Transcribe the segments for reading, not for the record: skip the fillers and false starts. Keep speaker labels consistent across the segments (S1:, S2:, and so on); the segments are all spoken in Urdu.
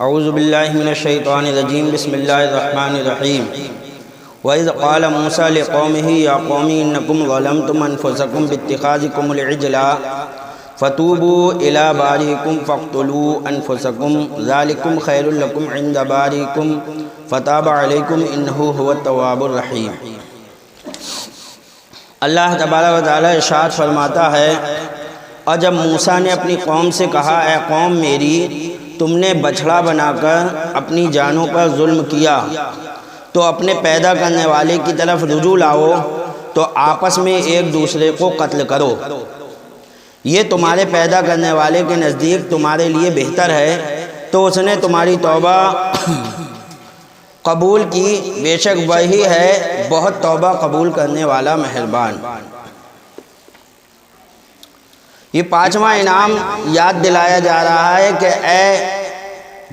S1: اعوذ باللہ من الشیطان الرجیم بسم اللہ الرحمن الرحیم وَإِذْ قَالَ مُوسَىٰ لِقَوْمِهِ يَا قَوْمِ إِنَّكُمْ ظَلَمْتُمْ أَنفُسَكُمْ بِاتِّخَاذِكُمُ الْعِجْلَ فَتُوبُوا إِلَىٰ بَارِئِكُمْ فَاقْتُلُوا أَنفُسَكُمْ ذَٰلِكُمْ خَيْرٌ لَكُمْ عِندَ بَارِئِكُمْ فَتَابَ عَلَيْكُمْ إِنَّهُ هُوَ التَّوَّابُ الرَّحِيمُ۔ اللہ تبارک و تعالیٰ ارشاد فرماتا ہے، اور جب موسیٰ نے اپنی قوم سے کہا، اے قوم میری، تم نے بچھڑا بنا کر اپنی جانوں پر ظلم کیا تو اپنے پیدا کرنے والے کی طرف رجوع لاؤ، تو آپس میں ایک دوسرے کو قتل کرو، یہ تمہارے پیدا کرنے والے کے نزدیک تمہارے لیے بہتر ہے، تو اس نے تمہاری توبہ قبول کی، بے شک وہی ہے بہت توبہ قبول کرنے والا مہربان۔ یہ پانچواں انعام یاد دلایا جا رہا ہے کہ اے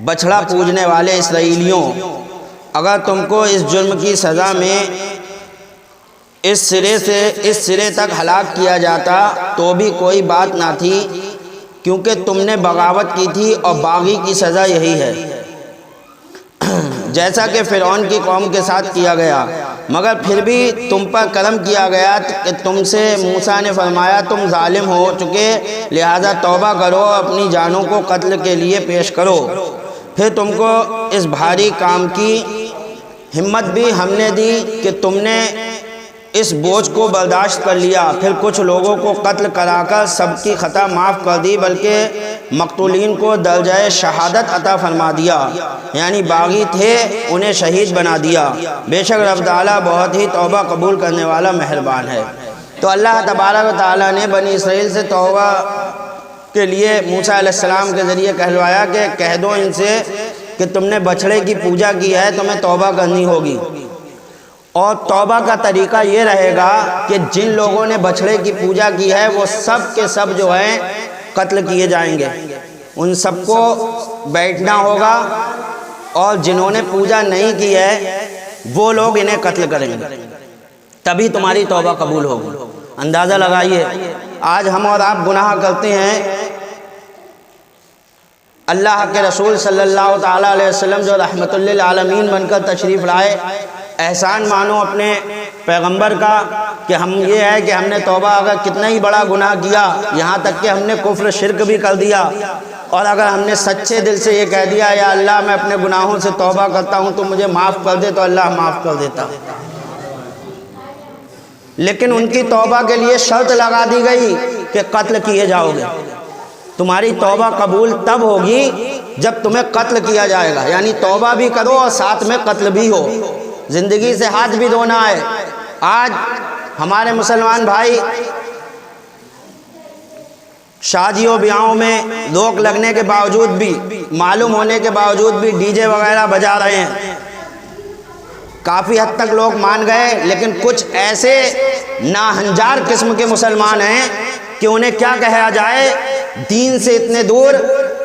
S1: بچھڑا پوجنے والے اسرائیلیوں، اگر تم کو اس جرم کی سزا میں اس سرے تک ہلاک کیا جاتا تو بھی کوئی بات نہ تھی، کیونکہ تم نے بغاوت کی تھی اور باغی کی سزا یہی ہے، جیسا کہ فرعون کی قوم کے ساتھ کیا گیا، مگر پھر بھی تم پر کرم کیا گیا کہ تم سے موسیٰ نے فرمایا تم ظالم ہو چکے، لہذا توبہ کرو، اپنی جانوں کو قتل کے لیے پیش کرو۔ پھر تم کو اس بھاری کام کی ہمت بھی ہم نے دی کہ تم نے اس بوجھ کو برداشت کر لیا، پھر کچھ لوگوں کو قتل کرا کر سب کی خطا معاف کر دی، بلکہ مقتولین کو درجہ شہادت عطا فرما دیا، یعنی باغی تھے انہیں شہید بنا دیا، بے شک رب تعالیٰ بہت ہی توبہ قبول کرنے والا مہربان ہے۔ تو اللہ تبارک و تعالیٰ نے بنی اسرائیل سے توبہ کے لیے موسیٰ علیہ السلام کے ذریعے کہلوایا کہ کہہ دو ان سے کہ تم نے بچھڑے کی پوجا کی ہے، تمہیں توبہ کرنی ہوگی، اور توبہ کا طریقہ یہ رہے گا کہ جن لوگوں نے بچھڑے کی پوجا کی ہے وہ سب کے سب جو ہیں قتل کیے جائیں گے، ان سب کو بیٹھنا ہوگا، اور جنہوں نے پوجا نہیں کی ہے وہ لوگ انہیں قتل کریں گے، تبھی تمہاری توبہ قبول ہوگی۔ اندازہ لگائیے آج ہم اور آپ گناہ کرتے ہیں، اللہ کے رسول صلی اللہ تعالیٰ علیہ وسلم جو رحمت للعالمین بن کر تشریف لائے، احسان مانو اپنے پیغمبر کا کہ ہم یہ ہے کہ ہم نے توبہ اگر کتنا ہی بڑا گناہ کیا، یہاں تک کہ ہم نے کفر شرک بھی کر دیا، اور اگر ہم نے سچے دل سے یہ کہہ دیا یا اللہ میں اپنے گناہوں سے توبہ کرتا ہوں تو مجھے معاف کر دے، تو اللہ معاف کر دیتا۔ لیکن ان کی توبہ کے لیے شرط لگا دی گئی کہ قتل کیے جاؤ گے، تمہاری توبہ قبول تب ہوگی جب تمہیں قتل کیا جائے گا، یعنی توبہ بھی کرو اور ساتھ میں قتل بھی ہو، زندگی سے ہاتھ بھی دھونا ہے۔ آج ہمارے مسلمان بھائی شادیوں بیاہوں میں روک لگنے کے باوجود بھی، معلوم ہونے کے باوجود بھی ڈی جے وغیرہ بجا رہے ہیں، کافی حد تک لوگ مان گئے، لیکن کچھ ایسے ناہنجار قسم کے مسلمان ہیں کہ انہیں کیا کہا جائے، دین سے اتنے دور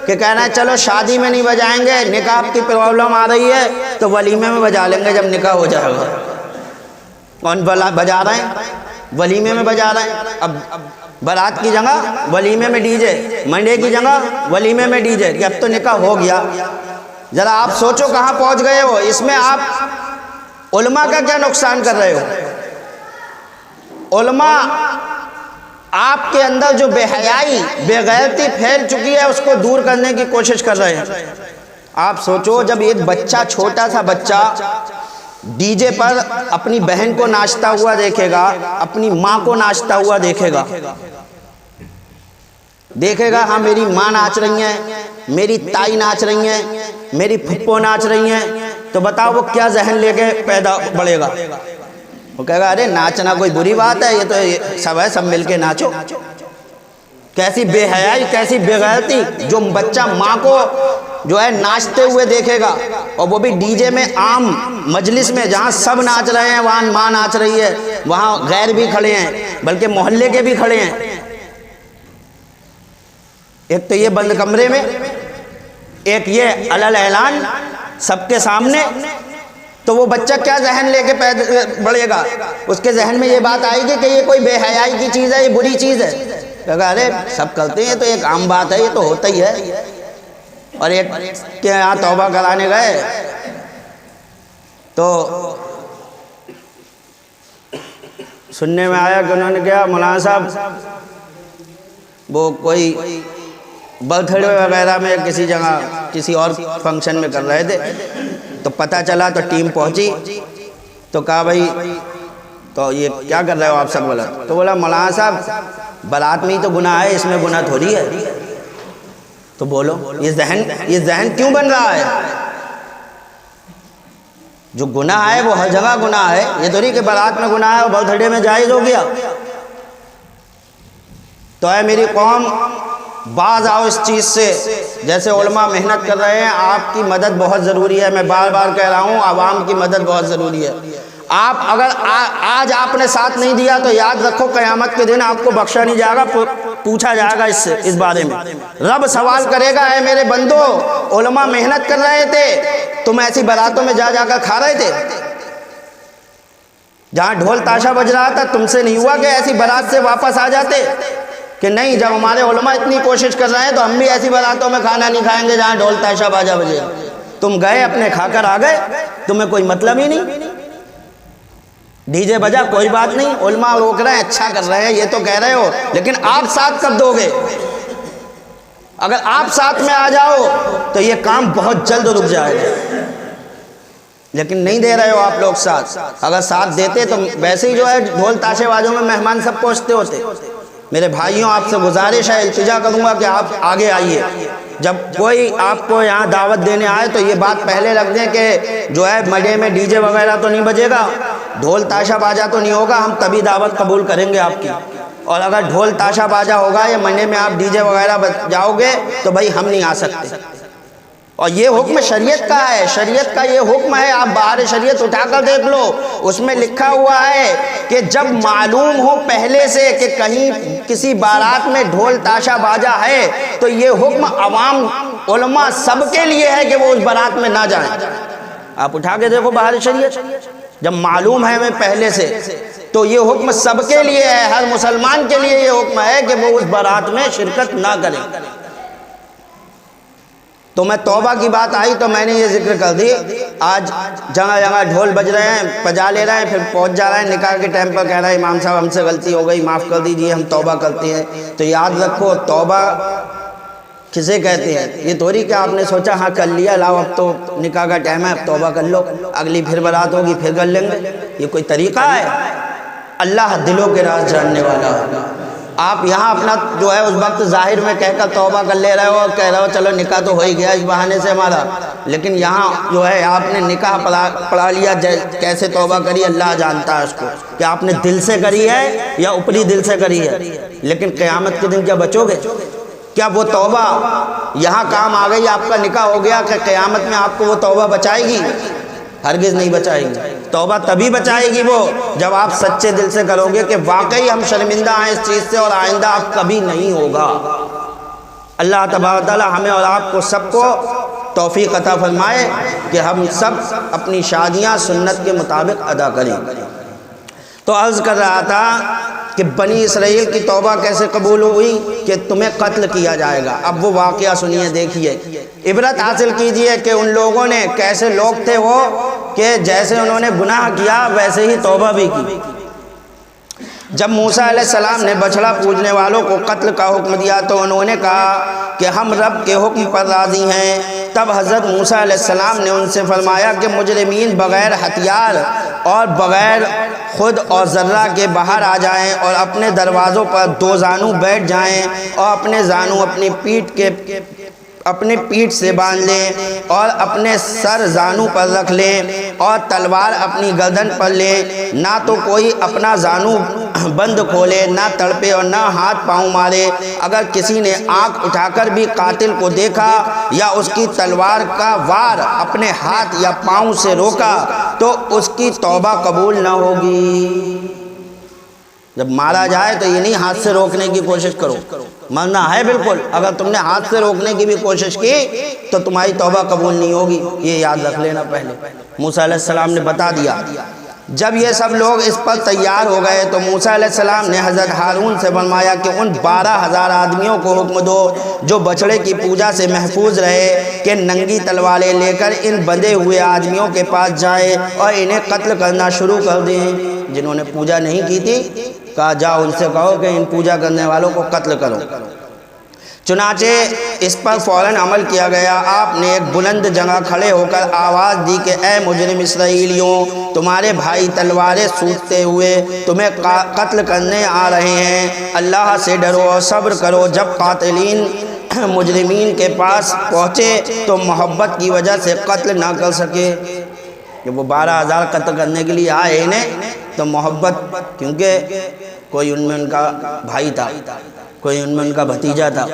S1: کہ کہنا ہے چلو شادی میں نہیں بجائیں گے، نکاح کی پرابلم آ رہی ہے تو ولیمے میں بجا لیں گے جب نکاح ہو جائے گا۔ کون بجا رہے ہیں؟ ولیمے میں بجا رہے ہیں۔ اب بارات کی جگہ ولیمے میں ڈی جے، منڈے کی جگہ ولیمے میں ڈی جے، کہ اب تو نکاح ہو گیا۔ ذرا آپ سوچو کہاں پہنچ گئے ہو، اس میں آپ علماء کا کیا نقصان کر رہے ہو؟ علماء آپ کے اندر جو بے حیائی، بے غیرتی پھیل چکی ہے اس کو دور کرنے کی کوشش کر رہے ہیں۔ آپ سوچو جب ایک بچہ، چھوٹا سا بچہ ڈی جے پر اپنی بہن کو ناچتا ہوا دیکھے گا، اپنی ماں کو ناچتا ہوا دیکھے گا ہاں میری ماں ناچ رہی ہیں، میری تائی ناچ رہی ہیں، میری پھپھو ناچ رہی ہیں، تو بتاؤ وہ کیا ذہن لے کے پیدا بڑھے گا؟ وہ کہے گا ارے ناچنا کوئی بری بات ہے، یہ تو سب ہے، سب مل کے ناچو۔ کیسی بے حیائی، کیسی بے غیرتی، جو بچہ ماں کو جو ہے ناچتے ہوئے دیکھے گا، اور وہ بھی ڈی جے میں، عام مجلس میں جہاں سب ناچ رہے ہیں وہاں ماں ناچ رہی ہے، وہاں غیر بھی کھڑے ہیں، بلکہ محلے کے بھی کھڑے ہیں، ایک تو یہ بند کمرے میں، ایک یہ علل اعلان سب کے سامنے، تو وہ بچہ کیا ذہن لے کے بڑھے گا؟ اس کے ذہن میں یہ بات آئے گی کہ یہ کوئی بے حیائی کی چیز ہے، یہ بری چیز ہے۔ کہا ارے سب کرتے ہیں تو ایک عام بات ہے، یہ تو ہوتا ہی ہے۔ اور ایک کے یہاں توبہ کرانے گئے تو سننے میں آیا کہ انہوں نے کہا مولانا صاحب وہ کوئی برتھ ڈے وغیرہ میں کسی جگہ کسی اور فنکشن میں کر رہے تھے، تو پتہ چلا تو ٹیم پہنچی تو کہا بھائی تو یہ کیا کر رہے ہو آپ سب غلط؟ تو بولا مولانا صاحب بارات میں ہی تو گناہ ہے، اس میں گناہ تھوڑی ہے۔ تو بولو یہ ذہن کیوں بن رہا ہے؟ جو گناہ ہے وہ ہر جگہ گناہ ہے، یہ تھوڑی کہ بارات میں گناہ ہے اور برتھ ڈے میں جائز ہو گیا۔ تو اے میری قوم باز آؤ اس چیز سے، جیسے علماء محنت کر رہے ہیں، آپ کی مدد بہت ضروری ہے، میں بار بار کہہ رہا ہوں عوام کی مدد بہت ضروری ہے۔ آپ اگر آج آپ نے ساتھ نہیں دیا تو یاد رکھو قیامت کے دن آپ کو بخشا نہیں جائے گا، پوچھا جائے گا اس بارے میں، رب سوال کرے گا اے میرے بندو علماء محنت کر رہے تھے، تم ایسی باراتوں میں جا کر کھا رہے تھے، جہاں ڈھول تاشا بج رہا تھا تم سے نہیں ہوا کہ ایسی بارات سے واپس آ جاتے کہ نہیں جب ہمارے علماء اتنی کوشش کر رہے ہیں تو ہم بھی ایسی باراتوں میں کھانا نہیں کھائیں گے جہاں ڈھول تاشا باجا بجے۔ تم گئے اپنے کھا کر آ گئے، تمہیں کوئی مطلب ہی نہیں، ڈی جے بجا کوئی بات نہیں، علماء روک رہے ہیں اچھا کر رہے ہیں یہ تو کہہ رہے ہو، لیکن آپ ساتھ کب دو گے؟ اگر آپ ساتھ میں آ جاؤ تو یہ کام بہت جلد رک جائے گا، لیکن نہیں دے رہے ہو آپ لوگ ساتھ۔ اگر ساتھ دیتے تو ویسے ہی جو ہے ڈھول تاشے بازوں میں مہمان سب پہنچتے ہوتے۔ میرے بھائیوں آپ سے گزارش ہے، التجا کروں گا کہ آپ آگے آئیے، جب کوئی آپ کو یہاں دعوت دینے آئے تو یہ بات پہلے رکھ دیں کہ جو ہے مڈے میں ڈی جے وغیرہ تو نہیں بجے گا، ڈھول تاشا باجا تو نہیں ہوگا، ہم تبھی دعوت قبول کریں گے آپ کی۔ اور اگر ڈھول تاشا باجا ہوگا یا منڈے میں آپ ڈی جے وغیرہ بجاؤ گے تو بھائی ہم نہیں آ سکتے۔ اور یہ حکم شریعت کا ہے، شریعت کا یہ حکم ہے، آپ باہر شریعت اٹھا کر دیکھ لو، اس میں لکھا ہوا ہے کہ جب معلوم ہو پہلے سے کہ کہیں کسی بارات میں ڈھول تاشا باجا ہے تو یہ حکم عوام علماء سب کے لیے ہے کہ وہ اس بارات میں نہ جائیں۔ آپ اٹھا کے دیکھو باہر شریعت، جب معلوم ہے ہمیں پہلے سے تو یہ حکم سب کے لیے ہے، ہر مسلمان کے لیے یہ حکم ہے کہ وہ اس بارات میں شرکت نہ کرے۔ تو میں توبہ کی بات آئی تو میں نے یہ ذکر کر دی، آج جگہ جگہ ڈھول بج رہے ہیں، بجا لے رہے ہیں، پھر پہنچ جا رہے ہیں نکاح کے ٹائم پر کہہ رہے ہیں امام صاحب ہم سے غلطی ہو گئی معاف کر دیجئے، ہم توبہ کرتے ہیں۔ تو یاد رکھو توبہ کسے کہتے ہیں؟ یہ تھوڑی کہ آپ نے سوچا ہاں کر لیا، لاؤ اب تو نکاح کا ٹائم ہے اب توبہ کر لو، اگلی پھر بارات ہوگی پھر کر لیں گے، یہ کوئی طریقہ ہے؟ اللہ دلوں کے راز جاننے والا ہے۔ آپ یہاں اپنا جو ہے اس وقت ظاہر میں کہہ کر توبہ کر لے رہے ہو اور کہہ رہے ہو چلو نکاح تو ہو ہی گیا اس بہانے سے ہمارا، لیکن یہاں جو ہے آپ نے نکاح پڑھا لیا، کیسے توبہ کری اللہ جانتا ہے اس کو، کہ آپ نے دل سے کری ہے یا اوپری دل سے کری ہے، لیکن قیامت کے دن کیا بچو گے؟ کیا وہ توبہ یہاں کام آ گئی، آپ کا نکاح ہو گیا کہ قیامت میں آپ کو وہ توبہ بچائے گی؟ ہرگز نہیں بچائے گی۔ توبہ تبھی بچائے گی وہ جب آپ سچے دل سے کرو گے کہ واقعی ہم شرمندہ ہیں اس چیز سے اور آئندہ اب کبھی نہیں ہوگا۔ اللہ تبارک و تعالی ہمیں اور آپ کو سب کو توفیق عطا فرمائے کہ ہم سب اپنی شادیاں سنت کے مطابق ادا کریں۔ تو عرض کر رہا تھا کہ بنی اسرائیل کی توبہ کیسے قبول ہوئی کہ تمہیں قتل کیا جائے گا۔ اب وہ واقعہ سنیے، دیکھیے، عبرت حاصل کیجئے کہ ان لوگوں نے کیسے لوگ تھے وہ کہ جیسے انہوں نے گناہ کیا ویسے ہی توبہ بھی کی۔ جب موسیٰ علیہ السلام نے بچھڑا پوجنے والوں کو قتل کا حکم دیا تو انہوں نے کہا کہ ہم رب کے حکم پر راضی ہیں۔ تب حضرت موسیٰ علیہ السلام نے ان سے فرمایا کہ مجرمین بغیر ہتھیار اور بغیر خود اور ذرہ کے باہر آ جائیں اور اپنے دروازوں پر دو زانو بیٹھ جائیں اور اپنے زانو اپنے پیٹھ سے باندھ لیں اور اپنے سر زانو پر رکھ لیں اور تلوار اپنی گردن پر لیں، نہ تو کوئی اپنا زانو بند کھولے، نہ تڑپے اور نہ ہاتھ پاؤں مارے۔ اگر کسی نے آنکھ اٹھا کر بھی قاتل کو دیکھا یا اس کی تلوار کا وار اپنے ہاتھ یا پاؤں سے روکا تو اس کی توبہ قبول نہ ہوگی۔ جب مارا جائے تو یہ نہیں ہاتھ سے روکنے کی کوشش کرو، مرنا ہے بالکل، اگر تم نے ہاتھ سے روکنے کی بھی کوشش کی تو تمہاری توبہ قبول نہیں ہوگی، یہ یاد رکھ لینا۔ پہلے موسیٰ علیہ السلام نے بتا دیا جب یہ سب لوگ اس پر تیار ہو گئے تو موسیٰ علیہ السلام نے حضرت ہارون سے فرمایا کہ ان 12,000 آدمیوں کو حکم دو جو بچڑے کی پوجا سے محفوظ رہے کہ ننگی تلواریں لے کر ان بندھے ہوئے آدمیوں کے پاس جائیں اور انہیں قتل کرنا شروع کر دیں۔ جنہوں نے پوجا نہیں کی تھی کہا جاؤ ان سے کہو کہ ان پوجا کرنے والوں کو قتل کرو۔ چنانچہ اس پر فوراً عمل کیا گیا۔ آپ نے ایک بلند جگہ کھڑے ہو کر آواز دی کہ اے مجرم اسرائیلیوں، تمہارے بھائی تلواریں سوٹتے ہوئے تمہیں قتل کرنے آ رہے ہیں، اللہ سے ڈرو اور صبر کرو۔ جب قاتلین مجرمین کے پاس پہنچے تو محبت کی وجہ سے قتل نہ کر سکے۔ جب وہ 12,000 قتل کرنے کے لیے آئے انہیں تو محبت، کیونکہ کوئی ان میں ان کا بھائی تھا، کوئی ان میں ان کا بھتیجا تھا،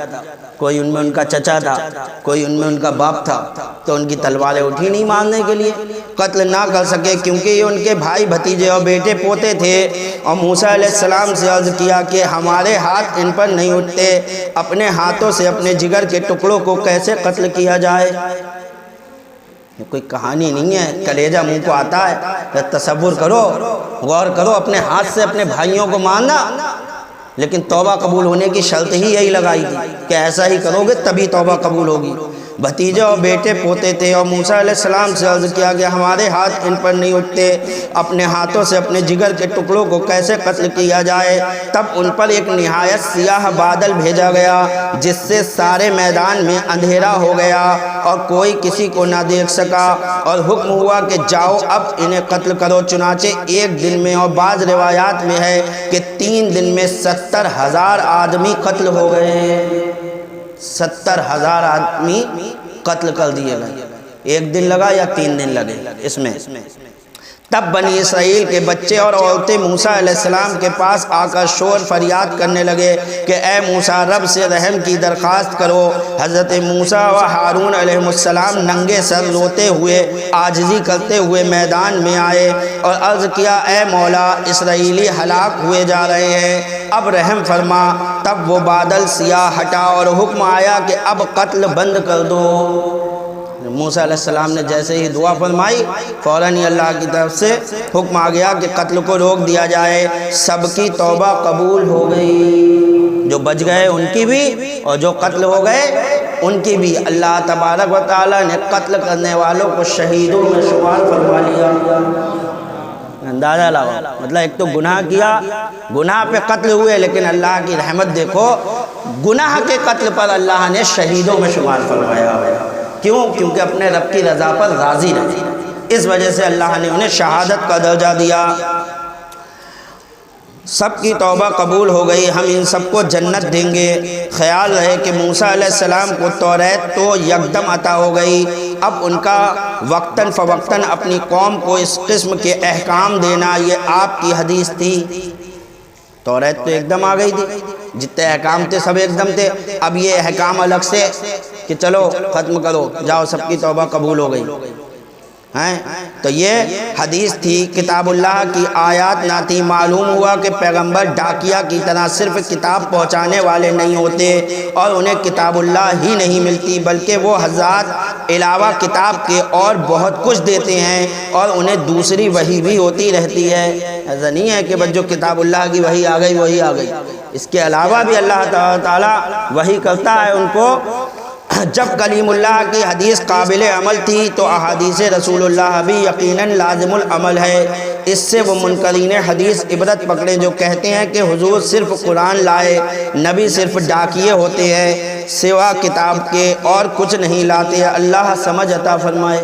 S1: کوئی ان میں ان کا چچا تھا، کوئی ان میں ان کا باپ تھا، تو ان کی تلواریں اٹھی نہیں مارنے کے لیے، قتل نہ کر سکے کیونکہ یہ ان کے بھائی بھتیجے اور بیٹے پوتے تھے۔ اور موسیٰ علیہ السلام سے عرض کیا کہ ہمارے ہاتھ ان پر نہیں اٹھتے، اپنے ہاتھوں سے اپنے جگر کے ٹکڑوں کو کیسے قتل کیا جائے؟ یہ کوئی کہانی نہیں ہے، کلیجہ منہ کو آتا ہے۔ تصور کرو، غور کرو، اپنے ہاتھ سے اپنے بھائیوں کو مارنا، لیکن توبہ قبول ہونے کی شرط ہی یہی لگائی تھی کہ ایسا ہی کرو گے تبھی توبہ قبول ہوگی۔ بھتیجے اور بیٹے پوتے تھے اور موسیٰ علیہ السلام سے عرض کیا کہ ہمارے ہاتھ ان پر نہیں اٹھتے، اپنے ہاتھوں سے اپنے جگر کے ٹکڑوں کو کیسے قتل کیا جائے؟ تب ان پر ایک نہایت سیاہ بادل بھیجا گیا جس سے سارے میدان میں اندھیرا ہو گیا اور کوئی کسی کو نہ دیکھ سکا، اور حکم ہوا کہ جاؤ اب انہیں قتل کرو۔ چنانچہ ایک دن میں، اور بعض روایات میں ہے کہ 3 دن میں 70,000 آدمی قتل ہو گئے۔ 70,000 آدمی قتل کر دیے گئے۔ 1 دن لگا یا 3 دن لگے اس میں۔ تب بنی اسرائیل کے بچے اور عورتیں موسیٰ علیہ السلام کے پاس آ کر شور فریاد کرنے لگے کہ اے موسیٰ، رب سے رحم کی درخواست کرو۔ حضرت موسیٰ و ہارون علیہ السلام ننگے سر روتے ہوئے، عاجزی کرتے ہوئے میدان میں آئے اور عرض کیا اے مولا، اسرائیلی ہلاک ہوئے جا رہے ہیں، اب رحم فرما۔ تب وہ بادل سیاہ ہٹا اور حکم آیا کہ اب قتل بند کر دو۔ موسیٰ علیہ السلام نے جیسے ہی دعا فرمائی، فوراً ہی اللہ کی طرف سے حکم آ گیا کہ قتل کو روک دیا جائے۔ سب کی توبہ قبول ہو گئی، جو بچ گئے ان کی بھی اور جو قتل ہو گئے ان کی بھی۔ اللہ تبارک و تعالیٰ نے قتل کرنے والوں کو شہیدوں میں شمار فرما لیا۔ اندازہ لگاؤ، مطلب ایک تو گناہ کیا، گناہ پہ قتل ہوئے، لیکن اللہ کی رحمت دیکھو، گناہ کے قتل پر اللہ نے شہیدوں میں شمار فرمایا۔ کیوں؟ کیونکہ اپنے رب کی رضا پر راضی رہے، اس وجہ سے اللہ نے انہیں شہادت کا درجہ دیا۔ سب کی توبہ قبول ہو گئی، ہم ان سب کو جنت دیں گے۔ خیال رہے کہ موسیٰ علیہ السلام کو توریت تو یکدم عطا ہو گئی، اب ان کا وقتاً فوقتاً اپنی قوم کو اس قسم کے احکام دینا یہ آپ کی حدیث تھی۔ توریت تو ایک دم آ گئی تھی، جتنے احکام تھے سب ایک دم تھے، اب یہ احکام الگ سے کہ چلو ختم کرو، جاؤ سب کی توبہ قبول ہو گئی ہیں۔ تو یہ حدیث تھی، کتاب اللہ کی آیات نہ تھی۔ معلوم ہوا کہ پیغمبر ڈاکیہ کی طرح صرف کتاب پہنچانے والے نہیں ہوتے اور انہیں کتاب اللہ ہی نہیں ملتی، بلکہ وہ حضرات علاوہ کتاب کے اور بہت کچھ دیتے ہیں اور انہیں دوسری وحی بھی ہوتی رہتی ہے۔ ایسا نہیں ہے کہ بس جو کتاب اللہ کی وحی آ گئی وہی آ گئی، اس کے علاوہ بھی اللہ تعالیٰ وحی کرتا ہے ان کو۔ جب کلیم اللہ کی حدیث قابل عمل تھی تو احادیث رسول اللہ بھی یقیناً لازم العمل ہے۔ اس سے وہ منکرین حدیث عبرت پکڑیں جو کہتے ہیں کہ حضور صرف قرآن لائے، نبی صرف ڈاکیے ہوتے ہیں، سوا کتاب کے اور کچھ نہیں لاتے۔ اللہ سمجھ عطا فرمائے۔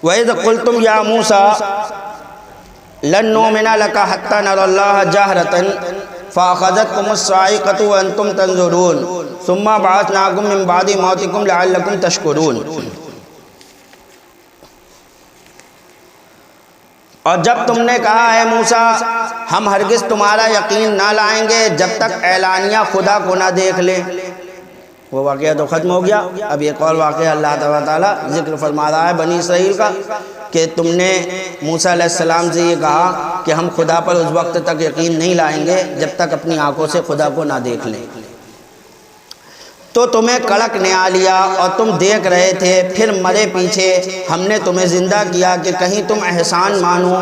S1: وَإِذْ قُلْتُمْ يَا مُوسَىٰ لن نؤمن لك حتى نرى الله جهرة فأخذتكم الصاعقة وأنتم تنظرون ثم بعثناكم من بعد موتكم لعلكم تشكرون۔ اور جب تم نے کہا اے موسیٰ ہم ہرگز تمہارا یقین نہ لائیں گے جب تک اعلانیہ خدا کو نہ دیکھ لیں، وہ واقعہ تو ختم ہو گیا۔ اب ایک اور واقعہ اللہ تعالیٰ ذکر فرما رہا ہے بنی اسرائیل کا کہ تم نے موسیٰ علیہ السلام سے یہ کہا کہ ہم خدا پر اس وقت تک یقین نہیں لائیں گے جب تک اپنی آنکھوں سے خدا کو نہ دیکھ لیں۔ تو تمہیں کڑک نہا لیا اور تم دیکھ رہے تھے، پھر مرے پیچھے ہم نے تمہیں زندہ کیا کہ کہیں تم احسان مانو۔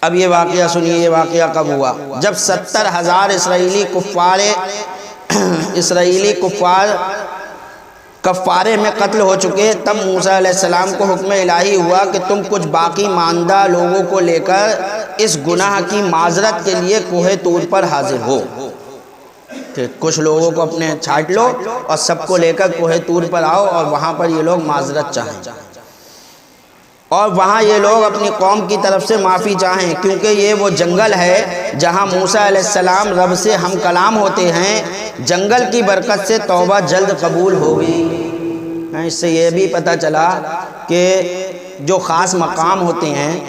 S1: اب یہ واقعہ سنیے، یہ واقعہ کب ہوا؟ جب 70,000 اسرائیلی کفار کفارے میں قتل ہو چکے، تب موسیٰ علیہ السلام کو حکم الہی ہوا کہ تم کچھ باقی ماندہ لوگوں کو لے کر اس گناہ کی معذرت کے لیے کوہ طور پر حاضر ہو، کہ کچھ لوگوں کو اپنے چھانٹ لو اور سب کو لے کر کوہ طور پر آؤ اور وہاں پر یہ لوگ معذرت چاہیں اور وہاں یہ لوگ اپنی قوم کی طرف سے معافی چاہیں، کیونکہ یہ وہ جنگل ہے جہاں موسیٰ علیہ السلام رب سے ہم کلام ہوتے ہیں۔ جنگل کی برکت سے توبہ جلد قبول ہوگی۔ اس سے یہ بھی پتہ چلا کہ جو خاص مقام ہوتے ہیں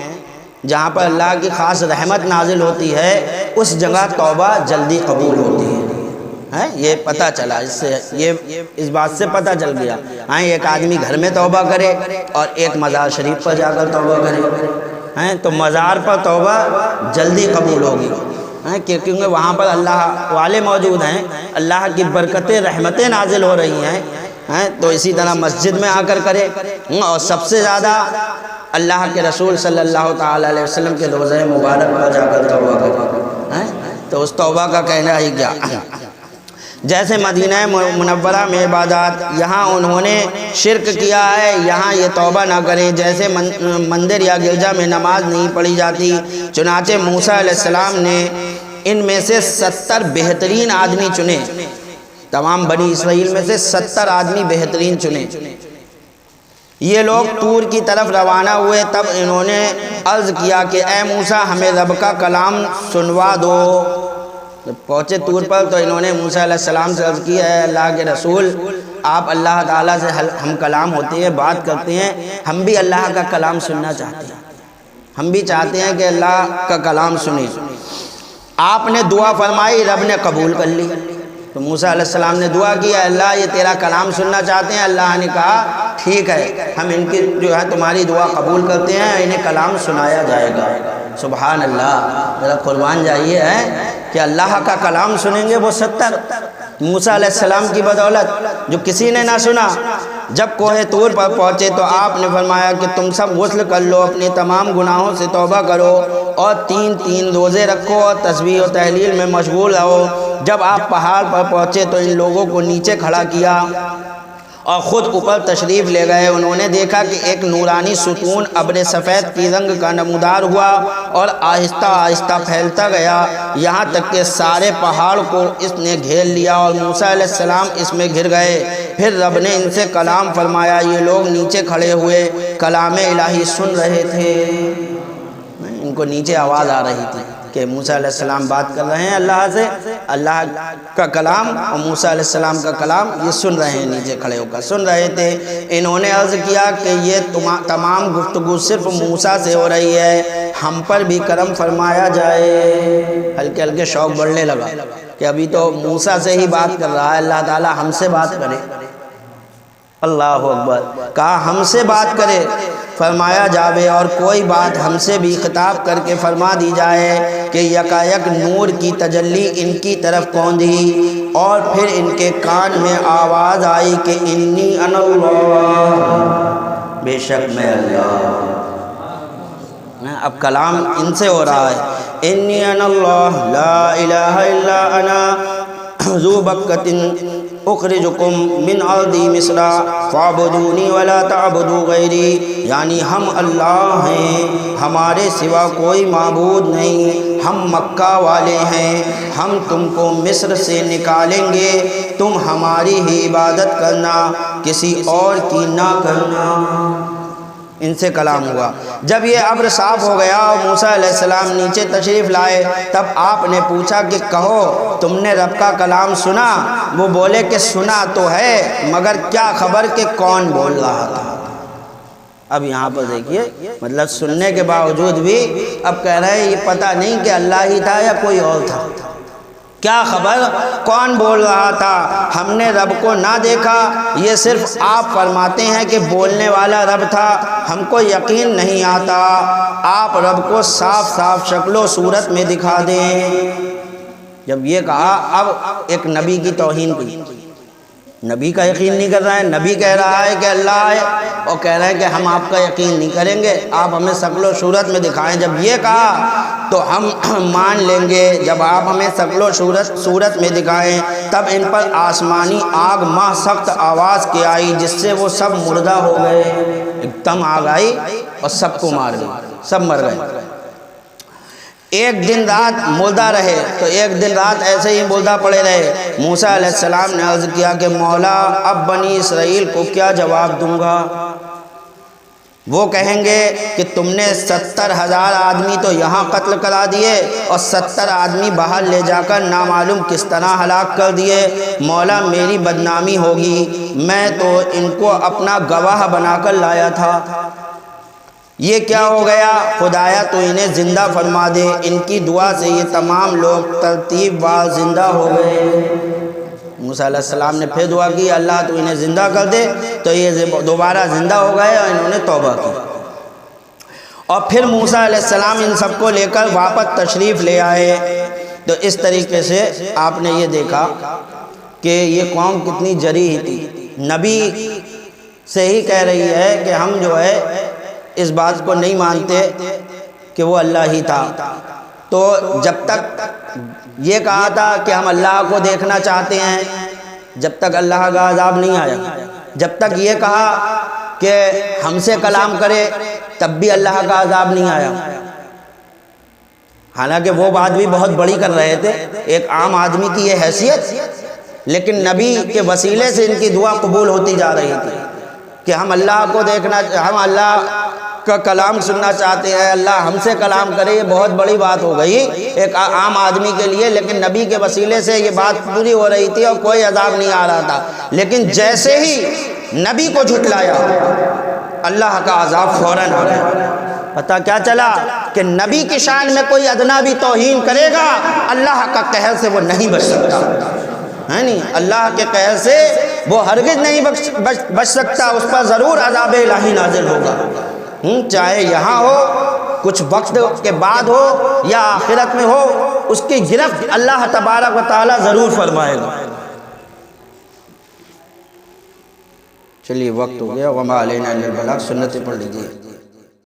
S1: جہاں پر اللہ کی خاص رحمت نازل ہوتی ہے، اس جگہ توبہ جلدی قبول ہوتی ہے۔ یہ پتہ چلا، اس سے اس بات سے پتہ چل گیا۔ ایک آدمی گھر میں توبہ کرے اور ایک مزار شریف پر جا کر توبہ کرے تو مزار پر توبہ جلدی قبول ہوگی، کیونکہ وہاں پر اللہ والے موجود ہیں، اللہ کی برکتیں رحمتیں نازل ہو رہی ہیں۔ تو اسی طرح مسجد میں آ کر کرے، اور سب سے زیادہ اللہ کے رسول صلی اللہ تعالیٰ علیہ وسلم کے روضہ مبارک پر جا کر توبہ کرے، تو اس توبہ کا کہنا ہی کیا۔ جیسے مدینہ منورہ میں عبادات، یہاں انہوں نے شرک کیا ہے، یہاں یہ توبہ نہ کریں۔ جیسے مندر یا گرجا میں نماز نہیں پڑھی جاتی، چنانچہ موسیٰ علیہ السلام نے ان میں سے 70 بہترین آدمی چنے، تمام بنی اسرائیل میں سے 70 آدمی بہترین چنے۔ یہ لوگ طور کی طرف روانہ ہوئے، تب انہوں نے عرض کیا کہ اے موسیٰ ہمیں رب کا کلام سنوا دو۔ جب پہنچے طور پر تو انہوں نے موسیٰ علیہ السلام سے عرض کی، اے اللہ کے رسول، آپ اللہ تعالیٰ سے ہم کلام ہوتے ہیں، بات کرتے ہیں، ہم بھی اللہ کا کلام سننا چاہتے ہیں، ہم بھی چاہتے ہیں کہ اللہ کا کلام سنیں۔ آپ نے دعا فرمائی، رب نے قبول کر لی۔ تو موسیٰ علیہ السلام نے دعا کی، اللہ یہ تیرا کلام سننا چاہتے ہیں۔ اللہ نے کہا ٹھیک ہے، ہم ان کی جو ہے تمہاری دعا قبول کرتے ہیں، انہیں کلام سنایا جائے گا۔ سبحان اللہ، ذرا قربان جائیے کہ اللہ کا کلام سنیں گے وہ 70 موسیٰ علیہ السلام کی بدولت، جو کسی نے نہ سنا۔ جب کوہ طور پر پہنچے تو آپ نے فرمایا کہ تم سب غسل کر لو، اپنے تمام گناہوں سے توبہ کرو اور 3 روزے رکھو اور تسبیح و تحلیل میں مشغول رہو۔ جب آپ پہاڑ پر پہنچے تو ان لوگوں کو نیچے کھڑا کیا اور خود اوپر تشریف لے گئے۔ انہوں نے دیکھا کہ ایک نورانی ستون ابر سفید کی رنگ کا نمودار ہوا اور آہستہ آہستہ پھیلتا گیا، یہاں تک کہ سارے پہاڑ کو اس نے گھیر لیا اور موسیٰ علیہ السلام اس میں گر گئے۔ پھر رب نے ان سے کلام فرمایا، یہ لوگ نیچے کھڑے ہوئے کلام الہی سن رہے تھے۔ ان کو نیچے آواز آ رہی تھی کہ موسیٰ علیہ السلام بات کر رہے ہیں اللہ سے، اللہ کا کلام اور موسیٰ علیہ السلام کا کلام یہ سن رہے ہیں، نیچے کھڑے ہو کر سن رہے تھے۔ انہوں نے عرض کیا کہ یہ تمام گفتگو صرف موسیٰ سے ہو رہی ہے، ہم پر بھی کرم فرمایا جائے۔ ہلکے ہلکے شوق بڑھنے لگا کہ ابھی تو موسیٰ سے ہی بات کر رہا ہے، اللہ تعالیٰ ہم سے بات کرے۔ اللہ اکبر، کہا ہم سے بات کرے، فرمایا جاوے اور کوئی بات ہم سے بھی خطاب کر کے فرما دی جائے کہ یکایک نور کی تجلی ان کی طرف کوندھی اور پھر ان کے کان میں آواز آئی کہ انی انا اللہ، بے شک میں اللہ۔ اب کلام ان سے ہو رہا ہے، انی انا اللہ لا الہ الا انا ذو بکۃ اخرجکم من ارضی مصر فاعبدونی ولا تعبدوا غیری، یعنی ہم اللہ ہیں، ہمارے سوا کوئی معبود نہیں، ہم مکہ والے ہیں، ہم تم کو مصر سے نکالیں گے، تم ہماری ہی عبادت کرنا، کسی اور کی نہ کرنا۔ ان سے کلام ہوا۔ جب یہ ابر صاف ہو گیا اور موسیٰ علیہ السلام نیچے تشریف لائے، تب آپ نے پوچھا کہ کہو تم نے رب کا کلام سنا؟ وہ بولے کہ سنا تو ہے، مگر کیا خبر کہ کون بول رہا تھا۔ اب یہاں پر دیکھیے، مطلب سننے کے باوجود بھی اب کہہ رہے ہیں یہ پتہ نہیں کہ اللہ ہی تھا یا کوئی اور تھا، کیا خبر کون بول رہا تھا، ہم نے رب کو نہ دیکھا، یہ صرف آپ فرماتے ہیں کہ بولنے والا رب تھا، ہم کو یقین نہیں آتا، آپ رب کو صاف صاف شکل و صورت میں دکھا دیں۔ جب یہ کہا اب ایک نبی کی توہین کی، نبی کا یقین نہیں کر رہا ہے، نبی کہہ رہا ہے کہ اللہ ہے اور کہہ رہا ہے کہ ہم آپ کا یقین نہیں کریں گے، آپ ہمیں شکل و صورت میں دکھائیں۔ جب یہ کہا تو ہم مان لیں گے جب آپ ہمیں شکل و صورت میں دکھائیں۔ تب ان پر آسمانی آگ ماہ سخت آواز کی آئی جس سے وہ سب مردہ ہو گئے، ایک دم آگ آئی اور سب کو مار گئی، سب مر گئے۔ ایک دن رات مردہ رہے، تو ایک دن رات ایسے ہی مردہ پڑے رہے۔ موسیٰ علیہ السلام نے عرض کیا کہ مولا اب بنی اسرائیل کو کیا جواب دوں گا؟ وہ کہیں گے کہ تم نے 70,000 آدمی تو یہاں قتل کرا دیے اور 70 آدمی باہر لے جا کر نامعلوم کس طرح ہلاک کر دیے۔ مولا میری بدنامی ہوگی، میں تو ان کو اپنا گواہ بنا کر لایا تھا، یہ کیا ہو گیا؟ خدایا تو انہیں زندہ فرما دے۔ ان کی دعا سے یہ تمام لوگ ترتیب وار زندہ ہو گئے۔ موسیٰ علیہ السلام نے پھر دعا کی، اللہ تو انہیں زندہ کر دے، تو یہ دوبارہ زندہ ہو گئے اور انہوں نے توبہ کی۔ اور پھر موسیٰ علیہ السلام ان سب کو لے کر واپس تشریف لے آئے۔ تو اس طریقے سے آپ نے یہ دیکھا کہ یہ قوم کتنی جریح تھی، نبی سے ہی کہہ رہی ہے کہ ہم جو ہے اس بات کو نہیں مانتے کہ وہ اللہ ہی تھا۔ تو جب تک یہ کہا تھا کہ ہم اللہ کو دیکھنا چاہتے ہیں، جب تک اللہ کا عذاب نہیں آیا، جب تک یہ کہا کہ ہم سے کلام کرے تب بھی اللہ کا عذاب نہیں آیا۔ حالانکہ وہ بات بھی بہت بڑی کر رہے تھے، ایک عام آدمی کی یہ حیثیت، لیکن نبی کے وسیلے سے ان کی دعا قبول ہوتی جا رہی تھی کہ ہم اللہ کو دیکھنا، ہم اللہ کا کلام سننا چاہتے ہیں، اللہ ہم سے کلام کرے۔ یہ بہت بڑی بات ہو گئی ایک عام آدمی کے لیے، لیکن نبی کے وسیلے سے یہ بات پوری ہو رہی تھی اور کوئی عذاب نہیں آ رہا تھا۔ لیکن جیسے ہی نبی کو جھٹلایا، اللہ کا عذاب فوراً آ گیا۔ پتہ کیا چلا کہ نبی کی شان میں کوئی ادنا بھی توہین کرے گا، اللہ کا قہر سے وہ نہیں بچ سکتا، ہے نہیں؟ اللہ کے قہر سے وہ ہرگز نہیں بچ سکتا، اس پر ضرور عذاب الہی نازل ہوگا، چاہے یہاں ہو، کچھ وقت کے بعد ہو یا آخرت میں ہو، اس کی گرفت اللہ تبارک و تعالی ضرور فرمائے گا۔ چلیے وقت ہو گیا، وما علینا الا البلاغ، سنتیں پڑھ لیجیے۔